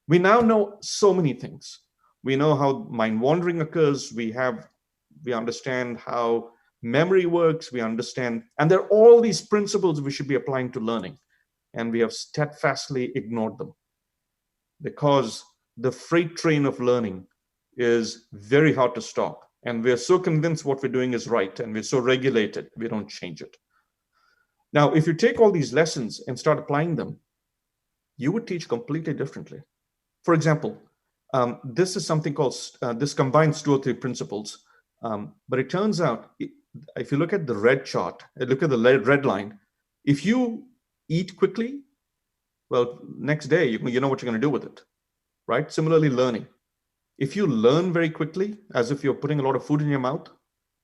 We now know so many things. We know how mind wandering occurs. We understand how memory works. We understand, and there are all these principles we should be applying to learning, and we have steadfastly ignored them because the freight train of learning is very hard to stop. And we're so convinced what we're doing is right, and we're so regulated, we don't change it. Now, if you take all these lessons and start applying them, you would teach completely differently. For example, this is something called, this combines 2 or 3 principles. But it turns out, if you look at the red chart, look at the red line, if you eat quickly, well, next day, you know what you're going to do with it, right? Similarly, learning. If you learn very quickly, as if you're putting a lot of food in your mouth,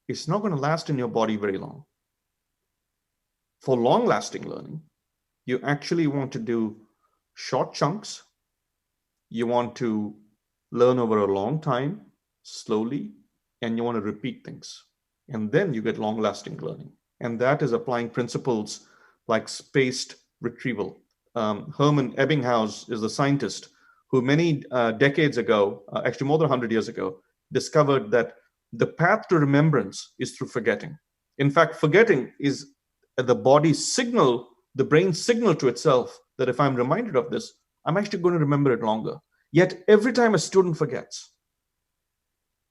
it's not going to last in your body very long. For long-lasting learning, you actually want to do short chunks. You want to learn over a long time, slowly, and you want to repeat things. And then you get long-lasting learning. And that is applying principles like spaced retrieval. Hermann Ebbinghaus is the scientist who many decades ago, actually more than 100 years ago, discovered that the path to remembrance is through forgetting. In fact, forgetting is the body's signal, the brain's signal to itself that if I'm reminded of this, I'm actually going to remember it longer. Yet every time a student forgets,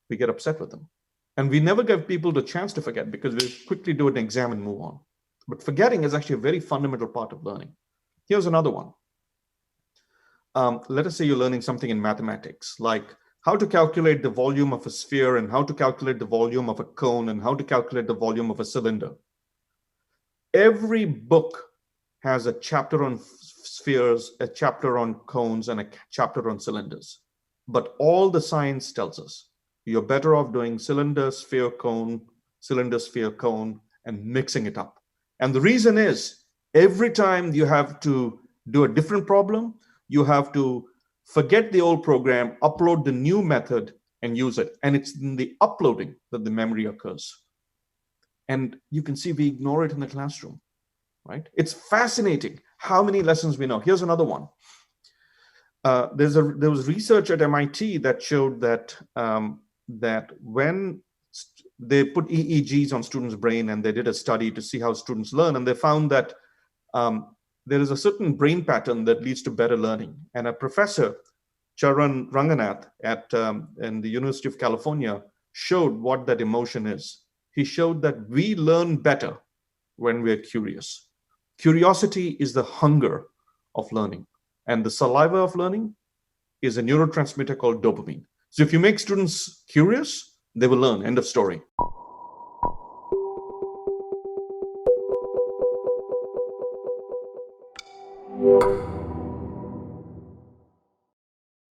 we get upset with them. And we never give people the chance to forget because we quickly do an exam and move on. But forgetting is actually a very fundamental part of learning. Here's another one. Let us say you're learning something in mathematics, like how to calculate the volume of a sphere and how to calculate the volume of a cone and how to calculate the volume of a cylinder. Every book has a chapter on spheres, a chapter on cones, and a chapter on cylinders. But all the science tells us you're better off doing cylinder, sphere, cone, and mixing it up. And the reason is every time you have to do a different problem, you have to forget the old program, upload the new method, and use it. And it's in the uploading that the memory occurs. And you can see we ignore it in the classroom, right? It's fascinating how many lessons we know. Here's another one. There was research at MIT that showed that that when they put EEGs on students' brain and they did a study to see how students learn, and they found that there is a certain brain pattern that leads to better learning. And a professor, Charan Ranganath in the University of California, showed what that emotion is. He showed that we learn better when we're curious. Curiosity is the hunger of learning. And the saliva of learning is a neurotransmitter called dopamine. So if you make students curious, they will learn. End of story.